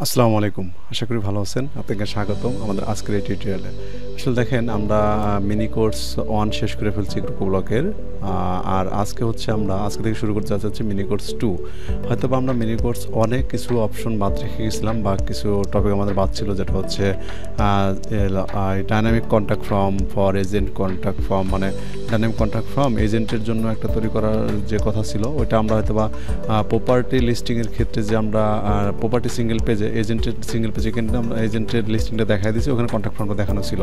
আসসালামু আলাইকুম। আশা করি ভালো আছেন। আপনাকে স্বাগতম আমাদের আজকের এই টিউটোরিয়ালে। আসলে দেখেন আমরা মিনি কোর্স 1 শেষ করে ফেলছি ক্রোকোব্লকের। আর আজকে থেকে শুরু করতে যাচ্ছি মিনি কোর্স 2। হয়তো আমরা মিনি কোর্স 1 এ কিছু অপশন বাদ রেখে গেছিলাম বা কিছু টপিক আমাদের বাদ ছিল, যেটা হচ্ছে dynamic contact form for agent contact form, মানে ডাইনামিক কন্ট্যাক্ট ফর্ম এজেন্টের জন্য একটা তৈরি করার যে কথা ছিল, ওইটা আমরা হয়তো বা প্রপার্টি লিস্টিংয়ের ক্ষেত্রে যে আমরা প্রপার্টি সিঙ্গেল পেজে এজেন্টের সিঙ্গেল পেজে কিন্তু আমরা এজেন্টের লিস্টিংটা দেখাই দিয়েছি, ওখানে কন্ট্যাক্ট ফর্মটা দেখানো ছিল।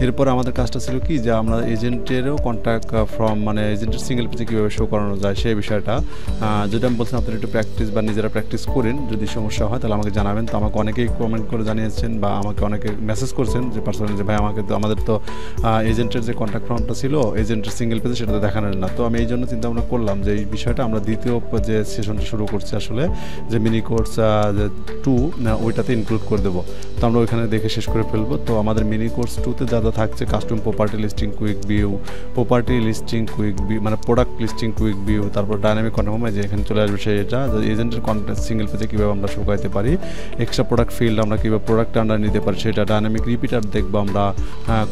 এরপর আমাদের কাজটা ছিল কি, যে আমরা এজেন্টেরও কন্ট্যাক্ট ফর্ম মানে এজেন্টের সিঙ্গেল পেজে কীভাবে শো করানো যায় সেই বিষয়টা, যেটা আমি বলছিলাম আপনারা একটু প্র্যাকটিস বা নিজেরা প্র্যাকটিস করেন। যদি সমস্যা হয় তাহলে আমাকে জানাবেন। তো আমাকে অনেকেই কমেন্ট করে জানিয়েছেন বা আমাকে অনেকে মেসেজ করছেন যে পার্সোনালি, যে ভাই আমাদের তো এজেন্টের যে কন্ট্যাক্ট ফর্মটা ছিল এজেন্টের সিঙ্গেল পেজে, সেটা তো দেখানোর না। তো আমি এই জন্য চিন্তা ভাবনা করলাম যে এই বিষয়টা আমরা দ্বিতীয় যে সেশনটা শুরু করছি আসলে, যে মিনি কোর্স 2 ওইটাতে ইনক্লুড করে দেবো। তো আমরা ওইখানে দেখে শেষ করে ফেলবো। তো আমাদের মিনি কোর্স 2তে যা যা থাকছে, custom property listing quick view, property listing quick view মানে প্রোডাক্ট লিস্টিং কুইক ভিউ, তারপর ডাইনামিক কন্ট্যাক্ট ফর্ম, যে এখানে চলে আসবে সেটা এজেন্টের কন্ট্যাক্ট সিঙ্গেল পেজে কীভাবে আমরা শোকাইতে পারি, এক্সট্রা প্রোডাক্ট ফিল্ড আমরা কীভাবে প্রোডাক্ট আন্ডার নিতে পারি সেটা, ডাইনামিক রিপিটার দেখবো আমরা,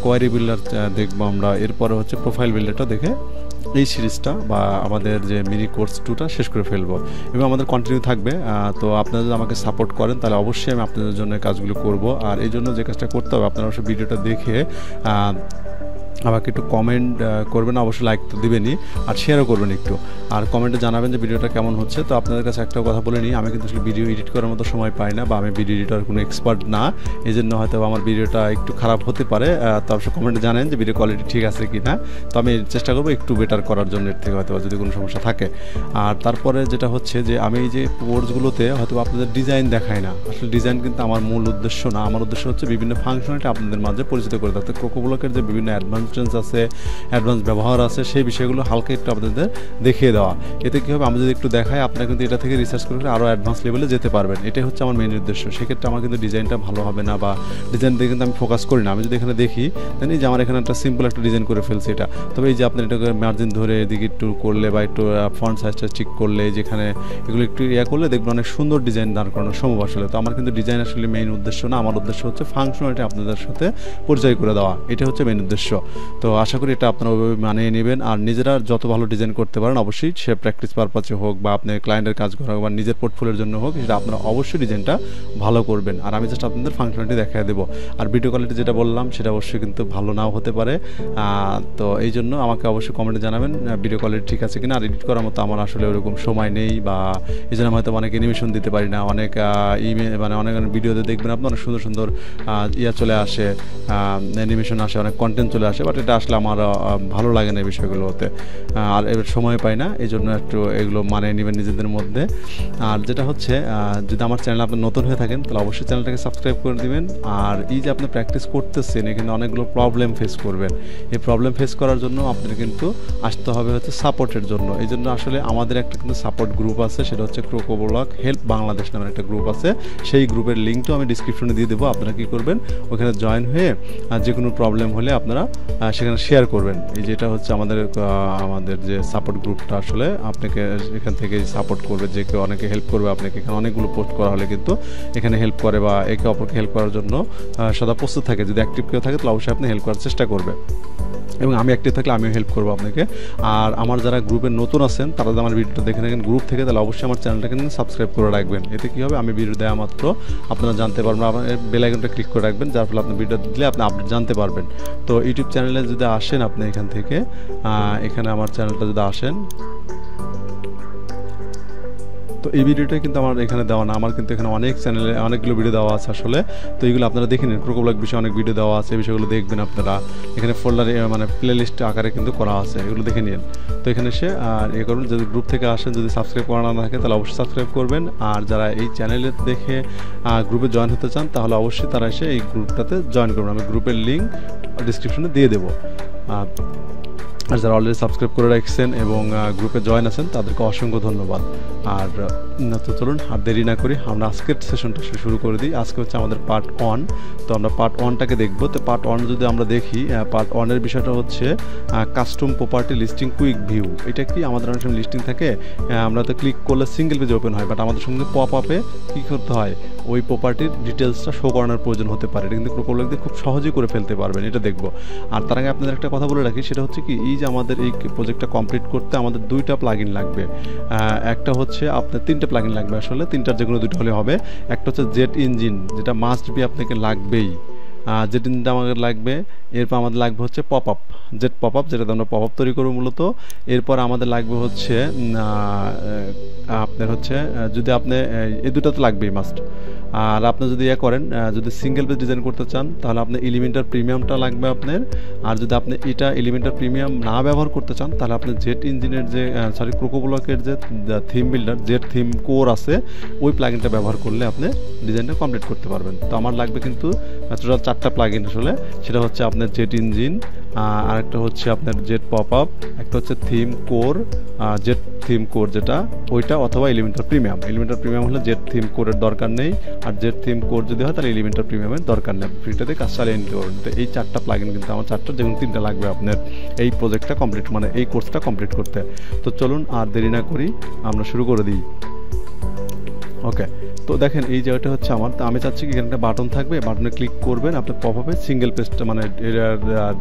কোয়ারি বিল্ডার দেখবো আমরা, এরপরে হচ্ছে প্রোফাইল বিল্ডারটা দেখে এই সিরিজটা বা আমাদের যে মিনি কোর্স 2টা শেষ করে ফেলবো এবং আমাদের কন্টিনিউ থাকবে। তো আপনারা যদি আমাকে সাপোর্ট করেন তাহলে অবশ্যই আমি আপনাদের জন্য কাজগুলো করব। আর এই জন্য যে কাজটা করতে হবে, আপনারা অবশ্যই ভিডিওটা দেখে আমাকে একটু কমেন্ট করবেন, অবশ্যই লাইক তো দেবেনই আর শেয়ারও করবেন একটু, আর কমেন্টে জানাবেন যে ভিডিওটা কেমন হচ্ছে। তো আপনাদের কাছে একটা কথা বলে নিই, আমি কিন্তু আসলে ভিডিও এডিট করার মতো সময় পাই না, বা আমি ভিডিও এডিটর কোনো এক্সপার্ট না, এই জন্য হয়তো আমার ভিডিওটা একটু খারাপ হতে পারে। তো অবশ্যই কমেন্টে জানেন যে ভিডিও কোয়ালিটি ঠিক আছে কি না। তো আমি চেষ্টা করবো একটু বেটার করার জন্য, এর থেকে হয়তো যদি কোনো সমস্যা থাকে। আর তারপরে যেটা হচ্ছে যে আমি এই যে কোর্সগুলোতে হয়তো আপনাদের ডিজাইন দেখাই না, আসলে ডিজাইন কিন্তু আমার মূল উদ্দেশ্য না। আমার উদ্দেশ্য হচ্ছে বিভিন্ন ফাংশনালিটি আপনাদের মাঝে পরিচিত করে থাকতে, ক্রোকোব্লকের যে বিভিন্ন অ্যাডভান্স ব্যবহার আছে সেই বিষয়গুলো হালকা একটু আপনাদের দেখিয়ে দেওয়া। এতে কী হবে, আমি যদি একটু দেখাই আপনারা কিন্তু এটা থেকে রিসার্চ করে আরও অ্যাডভান্স লেভেলে যেতে পারবেন। এটাই হচ্ছে আমার মেইন উদ্দেশ্য। সেক্ষেত্রে আমার কিন্তু ডিজাইনটা ভালো হবে না, বা ডিজাইন দিয়ে কিন্তু আমি ফোকাস করি না। আমি যদি এখানে দেখি জানি যে আমার এখানে একটা সিম্পল একটা ডিজাইন করে ফেলছি এটা, তবে এই যে আপনার এটাকে মার্জিন ধরে এদিকে একটু করলে বা একটু ফন্ট সাইজটা ঠিক করলে, যেখানে এগুলো একটু করলে দেখবেন অনেক সুন্দর ডিজাইন দাঁড় করানো সম্ভব আসলে। তো আমার কিন্তু ডিজাইন আসলে মেইন উদ্দেশ্য না, আমার উদ্দেশ্য হচ্ছে ফাংশনালিটি আপনাদের সাথে পরিচয় করে দেওয়া, এটা হচ্ছে মেইন উদ্দেশ্য। তো আশা করি এটা আপনারা ওইভাবে মানিয়ে নেবেন। আর নিজেরা যত ভালো ডিজাইন করতে পারেন, অবশ্যই সে প্র্যাকটিস পারপাসে হোক বা আপনি ক্লায়েন্টের কাজ করা হোক বা নিজের পোর্টফোলিওর জন্য হোক, সেটা আপনারা অবশ্যই ডিজাইনটা ভালো করবেন। আর আমি জাস্ট আপনাদের ফাংশনালিটি দেখাই দেবো। আর ভিডিও কোয়ালিটি যেটা বললাম সেটা অবশ্যই কিন্তু ভালো নাও হতে পারে। তো এই জন্য আমাকে অবশ্যই কমেন্টে জানাবেন ভিডিও কোয়ালিটি ঠিক আছে কিনা। আর এডিট করার মতো আমার আসলে ওরকম সময় নেই, বা এই জন্য হয়তো অনেক অ্যানিমেশন দিতে পারি না। অনেক মানে অনেক ভিডিওতে দেখবেন আপনার অনেক সুন্দর সুন্দর চলে আসে, অ্যানিমেশন আসে, অনেক কন্টেন্ট চলে আসে, বাট এটা আসলে আমার ভালো লাগে না এই বিষয়গুলো হতে, আর এবার সময় পাই না। এই জন্য একটু এগুলো মানিয়ে নেবেন নিজেদের মধ্যে। আর যেটা হচ্ছে, যদি আমার চ্যানেল আপনি নতুন হয়ে থাকেন তাহলে অবশ্যই চ্যানেলটাকে সাবস্ক্রাইব করে দিবেন। আর এই যে আপনি প্র্যাকটিস করতেছেন, এখানে অনেকগুলো প্রবলেম ফেস করবেন। এই প্রবলেম ফেস করার জন্য আপনার কিন্তু আসতে হবে হচ্ছে সাপোর্টের জন্য। এই জন্য আসলে আমাদের একটা কিন্তু সাপোর্ট গ্রুপ আছে, সেটা হচ্ছে ক্রোকোব্লক হেল্প বাংলাদেশ নামের একটা গ্রুপ আছে। সেই গ্রুপের লিঙ্কটাও আমি ডিসক্রিপশনে দিয়ে দেবো। আপনারা কী করবেন, ওখানে জয়েন হয়ে যে কোনো প্রবলেম হলে আপনারা সেখানে শেয়ার করবেন। এই যেটা হচ্ছে আমাদের যে সাপোর্ট গ্রুপটা, আসলে আপনাকে এখান থেকে সাপোর্ট করবে, যে কেউ অনেকে হেল্প করবে আপনাকে। এখানে অনেকগুলো পোস্ট করা হলে কিন্তু এখানে হেল্প করে, বা একে অপরকে হেল্প করার জন্য সদা প্রস্তুত থাকে। যদি অ্যাক্টিভ কেউ থাকে তাহলে অবশ্যই আপনি হেল্প করার চেষ্টা করবে, এবং আমি অ্যাক্টিভ থাকলে আমিও হেল্প করবো আপনাকে। আর আমার যারা গ্রুপে নতুন আছেন তারা যদি আমার ভিডিওটা দেখে থাকেন গ্রুপ থেকে, তাহলে অবশ্যই আমার চ্যানেলটাকে সাবস্ক্রাইব করে রাখবেন। এতে কী হবে, আমি ভিডিও দেওয়া মাত্র আপনারা জানতে পারবেন। আপনার বেল আইকনটা ক্লিক করে রাখবেন, যার ফলে আপনি ভিডিও দিলে আপনি আপডেট জানতে পারবেন। তো ইউটিউব চ্যানেলে যদি আসেন আপনি এখান থেকে, এখানে আমার চ্যানেলটা যদি আসেন, তো এই ভিডিওটা কিন্তু আমার এখানে দেওয়া না, আমার কিন্তু এখানে অনেক চ্যানেলে অনেকগুলো ভিডিও দেওয়া আছে আসলে। তো এইগুলো আপনারা দেখে নিন, ক্রোকোব্লক বিষয়ে অনেক ভিডিও দেওয়া আছে, এই বিষয়গুলো দেখবেন আপনারা। এখানে ফোল্ডারে মানে প্লে লিস্ট আকারে কিন্তু করা আছে, এগুলো দেখে নিন। তো এখানে এসে আর করবেন, যদি গ্রুপ থেকে আসেন, যদি সাবস্ক্রাইব করা না থাকে তাহলে অবশ্যই সাবস্ক্রাইব করবেন। আর যারা এই চ্যানেলে দেখে গ্রুপে জয়েন হতে চান তাহলে অবশ্যই তারা এসে এই গ্রুপটাতে জয়েন করবেন। আমি গ্রুপের লিঙ্ক ডিসক্রিপশনে দিয়ে দেবো। আর যারা অলরেডি সাবস্ক্রাইব করে রাখছেন এবং গ্রুপে জয়েন আছেন তাদেরকে অসংখ্য ধন্যবাদ। আর তো চলুন আর দেরি না করি আমরা আজকের সেশনটা শুরু করে দিই। আজকে হচ্ছে আমাদের পার্ট 1। তো আমরা পার্ট 1টাকে দেখব। তো পার্ট 1 যদি আমরা দেখি, পার্ট 1-এর বিষয়টা হচ্ছে custom property listing quick view. এটা কি, আমাদের অনেক সময় লিস্টিং থাকে, আমরা তো ক্লিক করলে সিঙ্গেল পেজ ওপেন হয়, বাট আমাদের সঙ্গে পপ আপে কী করতে হয়, ওই প্রপার্টির ডিটেলসটা শো করানোর প্রয়োজন হতে পারে। এটা কিন্তু Crocoblock দিয়ে খুব সহজেই করে ফেলতে পারবেন, এটা দেখবো। আর তার আগে আপনাদের একটা কথা বলে রাখি, সেটা হচ্ছে কি, এই যে আমাদের এই প্রজেক্টটা কমপ্লিট করতে আমাদের 2টা প্লাগইন লাগবে। একটা হচ্ছে আপনার 3টে প্লাগইন লাগবে, আসলে 3টার যেকোনো 2টা হলে হবে। একটা হচ্ছে Jetengine, যেটা মাস্ট বি আপনাকে লাগবেই। Jetengine আমাদের লাগবে। এরপর আমাদের লাগবে হচ্ছে Popup, Popup, যেটাতে আমরা Popup তৈরি করবো মূলত। এরপর আমাদের লাগবে হচ্ছে আপনার হচ্ছে, যদি আপনি এই 2টা তো লাগবেই মাস্ট। আর আপনি যদি করেন, যদি সিঙ্গেল পেজ ডিজাইন করতে চান তাহলে আপনার এলিমেন্টার প্রিমিয়ামটা লাগবে আপনার। আর যদি আপনি এটা এলিমেন্টার প্রিমিয়াম না ব্যবহার করতে চান তাহলে আপনি Jetengine-এর যে Crocoblock-এর যে theme builder, jet theme core আছে, ওই প্লাগইনটা ব্যবহার করলে আপনি ডিজাইনটা কমপ্লিট করতে পারবেন। তো আমার লাগবে কিন্তু টোটাল 4টা প্লাগইন আসলে। সেটা হচ্ছে আপনার Jetengine, আরেকটা হচ্ছে আপনার Popup, একটা হচ্ছে theme core, jet theme core যেটা ওইটা, অথবা এলিমেন্টার প্রিমিয়াম। এলিমেন্টার প্রিমিয়াম হলে জেট থিম কোরের দরকার নেই, আর জেট থিম কোর যদি হয় তাহলে এলিমেন্টার প্রিমিয়ামের দরকার নেই, ফ্রিটাতে কাজ চালিয়ে নিতে পারবেন। তো এই 4টা প্লাগইন কিন্তু আমার 4টার যেমন 3টা লাগবে আপনার এই প্রজেক্টটা কমপ্লিট, মানে এই কোর্সটা কমপ্লিট করতে। তো চলুন আর দেরি না করি, আমরা শুরু করে দিই। ওকে, তো দেখেন এই জায়গাটা হচ্ছে আমার, তো আমি চাচ্ছি কি এখানে একটা বাটন থাকবে, বাটনে ক্লিক করবেন, আপনার পপআপে সিঙ্গেল পেজটা মানে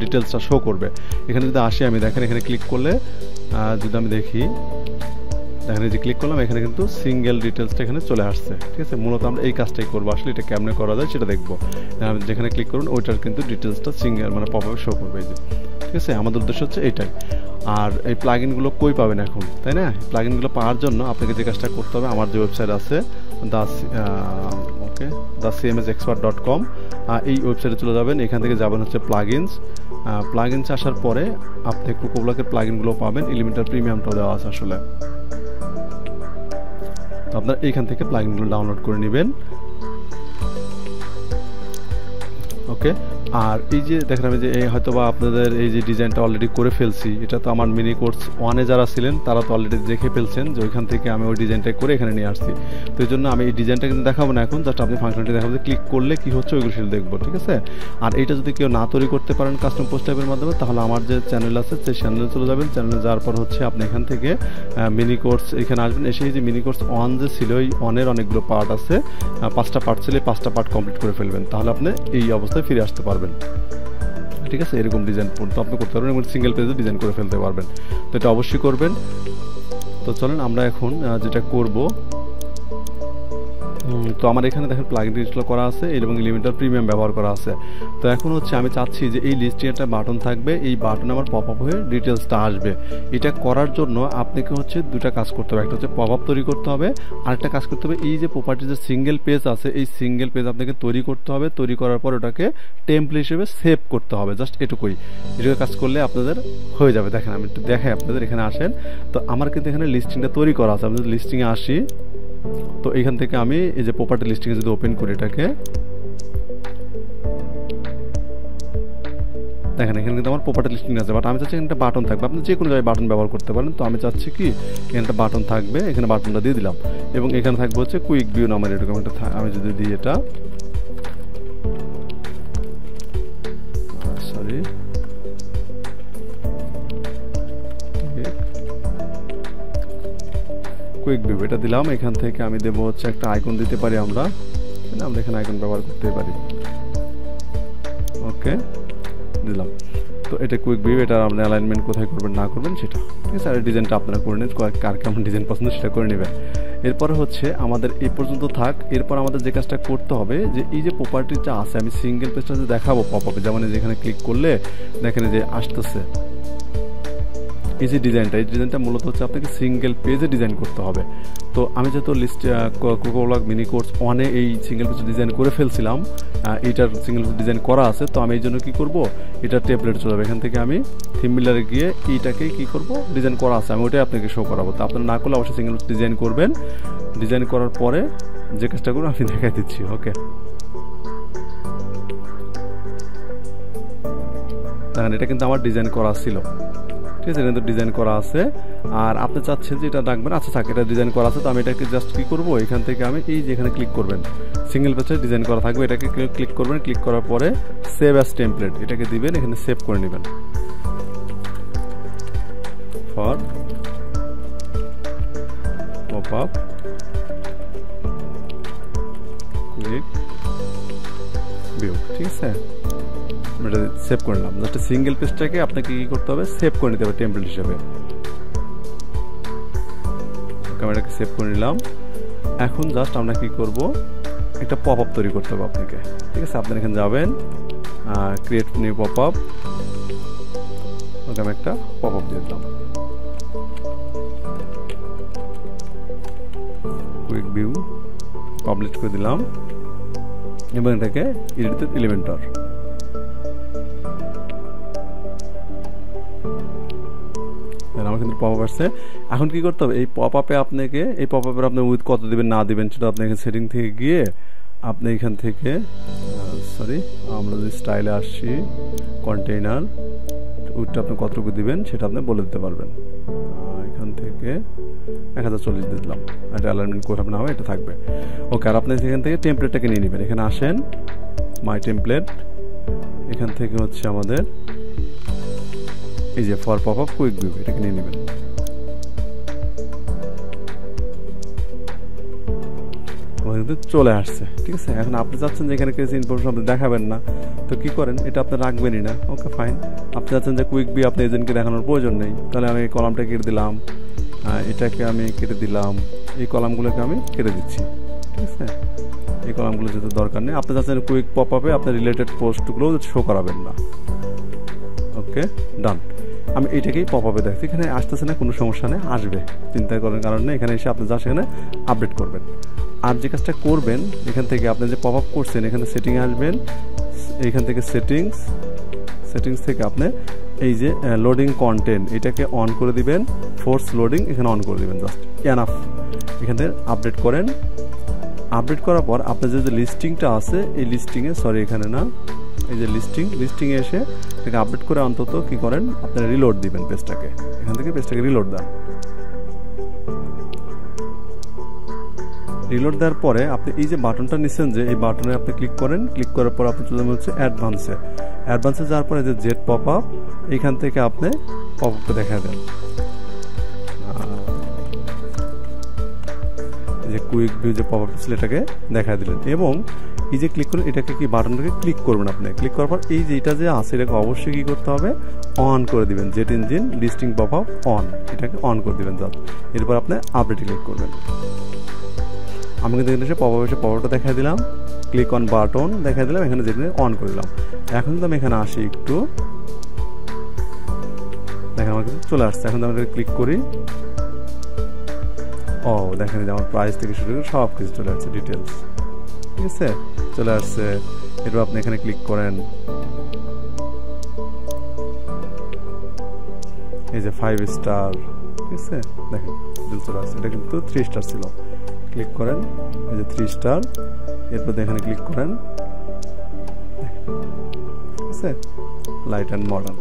ডিটেলসটা শো করবে। এখানে যদি আসি আমি, দেখেন এখানে ক্লিক করলে যদি আমি দেখি, দেখেন এই যে ক্লিক করলাম, এখানে কিন্তু সিঙ্গেল ডিটেলসটা এখানে চলে আসছে। ঠিক আছে, মূলত আমরা এই কাজটাই করবো, আসলে এটা কেমনে করা যায় সেটা দেখবো। যেখানে ক্লিক করুন ওইটার কিন্তু ডিটেলসটা সিঙ্গেল মানে পপআপে শো করবে, এই যে। ঠিক আছে, আমাদের উদ্দেশ্য হচ্ছে এইটাই। আর এই প্লাগইনগুলো কই পাবেন এখন, তাই না? প্লাগইনগুলো পাওয়ার জন্য আপনাকে যে কাজটা করতে হবে, আমার যে ওয়েবসাইট আছে 𝗙𝗶𝗶𝗵.com, এই ওয়েবসাইটে চলে যাবেন। এখান থেকে যাবেন হচ্ছে প্লাগইনস আসার পরে আপনি Crocoblock-এর প্লাগইনগুলো পাবেন, এলিমেন্টার প্রিমিয়ামটাও দেওয়া আছে আসলে। তো আপনারা এইখান থেকে প্লাগইনগুলো ডাউনলোড করে নেবেন। ওকে, আর এই যে দেখেন আমি যে হয়তোবা আপনাদের এই যে ডিজাইনটা অলরেডি করে ফেলছি, এটা তো আমার মিনি কোর্স 1-এ যারা ছিলেন তারা তো অলরেডি দেখে ফেলছেন যে ওইখান থেকে আমি ওই ডিজাইনটা করে এখানে নিয়ে আসছি। তো এই জন্য আমি এই ডিজাইনটা কিন্তু দেখাবো না এখন, জাস্ট আপনি ফাংশনটি দেখাবো যে ক্লিক করলে কি হচ্ছে ওইগুলো সেটা দেখবো। ঠিক আছে, আর এইটা যদি কেউ না তৈরি করতে পারেন কাস্টম পোস্ট টাইপের মাধ্যমে, তাহলে আমার যে চ্যানেল আছে সেই চ্যানেলে চলে যাবেন। চ্যানেলে যাওয়ার পর হচ্ছে আপনি এখান থেকে মিনি কোর্স এখানে আসবেন। এসে যে মিনি কোর্স 1 যে ছিল, ওই 1-এর অনেকগুলো পার্ট আছে, 5টা পার্ট ছিল, 5টা পার্ট কমপ্লিট করে ফেলবেন, তাহলে আপনি এই অবস্থায় ফিরে আসতে পারবেন। ঠিক আছে, এরকম ডিজাইন তো আপনি করতে পারবেন এবং সিঙ্গেল পেজে ডিজাইন করে ফেলতে পারবেন। তো এটা অবশ্যই করবেন। তো চলেন আমরা এখন যেটা করব, তো আমার এখানে দেখেন প্লাগইন ইনস্টল করা আছে এবং এলিমেন্টার প্রিমিয়াম ব্যবহার করা আছে। তো এখন হচ্ছে আমি চাচ্ছি যে এই লিস্টে একটা বাটন থাকবে, এই বাটনে আমার পপআপ হয়ে ডিটেলসটা আসবে। এটা করার জন্য আপনাকে হচ্ছে 2টা কাজ করতে হবে, একটা হচ্ছে পপআপ তৈরি করতে হবে, আরেকটা কাজ করতে হবে এই যে প্রপার্টির যে সিঙ্গেল পেজ আছে, এই সিঙ্গেল পেজ আপনাকে তৈরি করতে হবে। তৈরি করার পর ওটাকে টেমপ্লেট হিসেবে সেভ করতে হবে, জাস্ট এটুকুই। এটুকু কাজ করলে আপনাদের হয়ে যাবে। দেখেন আমি একটু দেখাই আপনাদের, এখানে আসেন। তো আমার কিন্তু এখানে লিস্টিংটা তৈরি করা আছে, আমি যদি লিস্টিংয়ে আসি, তো এখান থেকে আমি এই যে প্রপার্টি লিস্টিংয়ে যদি ওপেন করি এটাকে, দেখেন এখানে কিন্তু আমার প্রপার্টি লিস্টিং আছে, বাট আমি চাচ্ছি এখানে একটা বাটন থাকবে। আপনি যে কোনো জায়গায় বাটন ব্যবহার করতে পারেন। তো আমি চাচ্ছি কি এখানে একটা বাটন থাকবে, এখানে বাটনটা দিয়ে দিলাম এবং এখানে থাকবে হচ্ছে কুইক ভিউ নামের এরকম একটা, আমি যদি দিই এটা, সরি কুইক ভিউ, এটা দিলাম। এখান থেকে আমি দেবো হচ্ছে একটা আইকন দিতে পারি, আমরা এখানে আইকন ব্যবহার করতে পারি। ওকে, দিলাম। তো এটা কুইক ভিউ, এটা আপনি অ্যালাইনমেন্ট কোথায় করবেন না করবেন সেটা। ঠিক আছে, আর ডিজাইনটা আপনারা করে নেন, কার কেমন ডিজাইন পছন্দ সেটা করে নেবেন। এরপরে হচ্ছে আমাদের এই পর্যন্ত থাক। এরপর আমাদের যে কাজটা করতে হবে, যে এই যে প্রপার্টিটা আছে আমি সিঙ্গেল পেজটা যে দেখাবো পপআপে, যেমন যেখানে ক্লিক করলে দেখেন যে আসতেছে এই যে ডিজাইনটা, এই ডিজাইনটা মূলত হচ্ছে আপনাকে সিঙ্গেল পেজে ডিজাইন করতে হবে। তো আমি যেহেতু Crocoblock মিনি কোর্স 1-এ এই সিঙ্গেল পেজ ডিজাইন করে ফেলছিলাম, এইটার সিঙ্গেল পেজ ডিজাইন করা আছে। তো আমি এই জন্য কী করবো, এটা টেমপ্লেট চলে যাবে, এখান থেকে আমি থিম বিল্ডারে গিয়ে এইটাকে কী করবো, ডিজাইন করা আছে, আমি ওইটাই আপনাকে শো করাবো। তো আপনারা না করলে অবশ্যই সিঙ্গেল পেজ ডিজাইন করবেন। ডিজাইন করার পরে যে কাজটা করবো আমি দেখাই দিচ্ছি। ওকে, দেখেন এটা কিন্তু আমার ডিজাইন করা ছিল। ঠিক আছে, কিন্তু ডিজাইন করা আছে। আর আপনি চাচ্ছেন যে এটা রাখবেন, আচ্ছা থাক, এটা ডিজাইন করা আছে। তো আমি এটাকে জাস্ট কি করবো, এখান থেকে আমি এই যে এখানে ক্লিক করবেন, সিঙ্গেল পেজে ডিজাইন করা থাকবে, এটাকে ক্লিক করবেন। ক্লিক করার পরে সেভ অ্যাজ টেমপ্লেট এটাকে দিবেন, এখানে সেভ করে নেবেন ফর পপআপ ভিউ, ঠিক আছে। এটা সেভ করে নিলাম। জাস্ট সিঙ্গেল পেজটাকে আপনাকে কি করতে হবে, সেভ করে নিতে হবে টেমপ্লেট হিসেবে। ক্যামেরাকে সেভ করে নিলাম। এখন জাস্ট আমরা কি করব, একটা পপ আপ তৈরি করতে হবে আপনাকে, ঠিক আছে। আপনি এখানে যাবেন, ক্রিয়েট নিউ পপ আপ, ওকে আমি একটা পপ আপ দিয়ে দিলাম, কুইক ভিউ পাবলিশ করে দিলাম এবং এটাকে এডিট উইথ এলিমেন্টর। আমার কিন্তু পপ আপ আসছে। এখন কি করতে হবে, এই পপ আপে আপনাকে, এই পপ আপের আপনি উইথ কত দিবেন না দিবেন সেটা আপনাকে সেটিং থেকে গিয়ে আপনি এখান থেকে আমরা যদি স্টাইলে আসছি, কন্টেইনার উইথটা আপনি কতটুকু দিবেন সেটা আপনি বলে দিতে পারবেন। এখান থেকে 1040 দিয়ে দিলাম, এটা অ্যালাইনমেন্ট করবে না, এটা থাকবে ওকে। আর আপনি এখান থেকে টেমপ্লেটটাকে নিয়ে নেবেন, এখানে আসেন, মাই টেমপ্লেট, এখান থেকে হচ্ছে আমাদের এই যে for pop up quick view, এটাকে নিয়ে নেবেন। চলে আসছে, ঠিক আছে। এখন আপনি চাচ্ছেন যে এখানে কিছু ইনফরমেশন আপনি দেখাবেন না, তো কি করেন, এটা আপনি রাখবেনই না, ওকে ফাইন। আপনি চাচ্ছেন যে কুইক ভিউ আপনি এজেন্টকে দেখানোর প্রয়োজন নেই, তাহলে আমি এই কলামটা কেটে দিলাম, এটাকে আমি কেটে দিলাম, এই কলামগুলোকে আমি কেটে দিচ্ছি, ঠিক আছে। এই কলামগুলো যেহেতু দরকার নেই, আপনি চাচ্ছেন কুইক পপ আপে আপনার রিলেটেড পোস্টগুলো শো করাবেন না, ওকে ডান। আমি এইটাকেই পপ আপে দেখছি, এখানে আসতেছে না, কোনো সমস্যা নেই, আসবে, চিন্তা করার কারণ নেই। এখানে এসে আপনি যা সেখানে আপডেট করবেন। আর যে কাজটা করবেন, এখান থেকে আপনি যে পপ আপ করছেন এখানে সেটিংয়ে আসবেন, এইখান থেকে সেটিংস থেকে আপনি এই যে লোডিং কন্টেন্ট এটাকে অন করে দিবেন, ফোর্স লোডিং এখানে অন করে দিবেন, জাস্ট এনাফ। এখান থেকে আপডেট করেন। আপডেট করার পর আপনার যে লিস্টিংটা আছে, এই লিস্টিংয়ে এখানে না, এই যে লিস্টিংয়ে এসে এটাকে আপডেট করে অন্তত কি করেন, আপনারা রিলোড দিবেন পেজটাকে, এখান থেকে পেজটাকে রিলোড দেন। রিলোড দেওয়ার পরে আপনি এই যে বাটনটা নিচ্ছেন, যে এই বাটনে আপনি ক্লিক করেন, ক্লিক করার পর আপনি চলে যাবেন হচ্ছে অ্যাডভান্সে যাওয়ার পরে যে জেট পপ আপ, এইখান থেকে আপনি পপ আপটা দেখা দেন, যে কুইক ভিউ যে পপ আপ ছিল এটাকে দেখা দিলেন। এবং এই যে ক্লিক করেন, এটাকে কি বাটনটাকে ক্লিক করবেন আপনি, ক্লিক করার পর এই যে এটা যে আছে এটাকে অবশ্যই কি করতে হবে, অন করে দিবেন, jet engine listing pop up on, এটাকে অন করে দিবেন জাস্ট। এরপর আপনি আপডেটে ক্লিক করবেন। আমি কিন্তু এখানে এসে পপ আপটা দেখা দিলাম, ক্লিক অন বাটন দেখা দিলাম, এখানে যেটা অন করে দিলাম। এখন তো আমি এখানে আসি একটু, দেখেন আমার কিন্তু চলে আসছে। এখন আমি ক্লিক করি, দেখেন যে আমার প্রাইস থেকে শুরু করে সব কিছু চলে আসছে, ডিটেলস, ঠিক আছে, চলে আসছে। এরপর আপনি এখানে ক্লিক করেন, এই যে 5 স্টার, ঠিক আছে, দেখেন চলে আসছে। এটা কিন্তু 3 স্টার ছিল, ক্লিক করেন, এই যে 3 স্টার, এরপর এখানে ক্লিক করেন, ঠিক আছে, লাইট অ্যান্ড মডার্ন,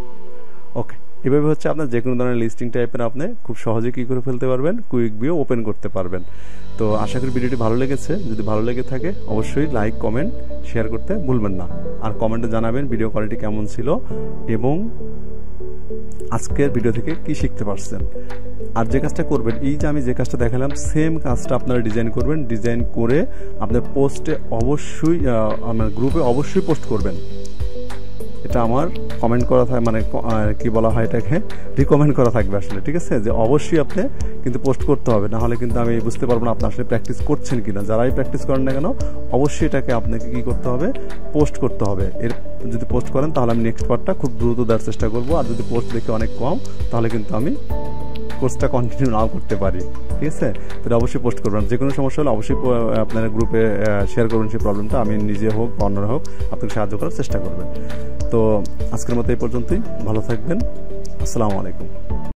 ওকে। এভাবে হচ্ছে আপনার যে কোনো ধরনের লিস্টিং টাইপের আপনি খুব সহজে কি করে ফেলতে পারবেন, কুইক ভিউ ওপেন করতে পারবেন। তো আশা করি ভিডিওটি ভালো লেগেছে। যদি ভালো লেগে থাকে অবশ্যই লাইক, কমেন্ট, শেয়ার করতে ভুলবেন না। আর কমেন্টে জানাবেন ভিডিও কোয়ালিটি কেমন ছিল এবং আজকের ভিডিও থেকে কি শিখতে পারছেন। আর যে কাজটা করবেন, এই যে আমি যে কাজটা দেখালাম সেম কাজটা আপনারা ডিজাইন করবেন, ডিজাইন করে আপনার পোস্টে অবশ্যই আমার গ্রুপে অবশ্যই পোস্ট করবেন। এটা আমার কমেন্ট করা থাকে, মানে কি বলা হয় এটাকে, রিকমেন্ড করা থাকবে আসলে, ঠিক আছে, যে অবশ্যই আপনি কিন্তু পোস্ট করতে হবে, না হলে কিন্তু আমি বুঝতে পারবো না আপনি আসলে প্র্যাকটিস করছেন কিনা। যারাই প্র্যাকটিস করেন না কেন অবশ্যই এটাকে আপনাকে কি করতে হবে, পোস্ট করতে হবে। এর যদি পোস্ট করেন তাহলে আমি নেক্সট পার্টটা খুব দ্রুত দেওয়ার চেষ্টা করবো। আর যদি পোস্ট দেখে অনেক কম তাহলে কিন্তু আমি কোর্সটা কন্টিনিউ নাও করতে পারি, ঠিক আছে। তো অবশ্যই পোস্ট করবেন। যে কোনো সমস্যা হলে অবশ্যই আপনার গ্রুপে শেয়ার করবেন সেই প্রবলেমটা, আমি নিজে হোক বা অন্যরা হোক আপনাকে সাহায্য করার চেষ্টা করবেন। তো আজকের মতো এই পর্যন্তই, ভালো থাকবেন, আসসালামু আলাইকুম।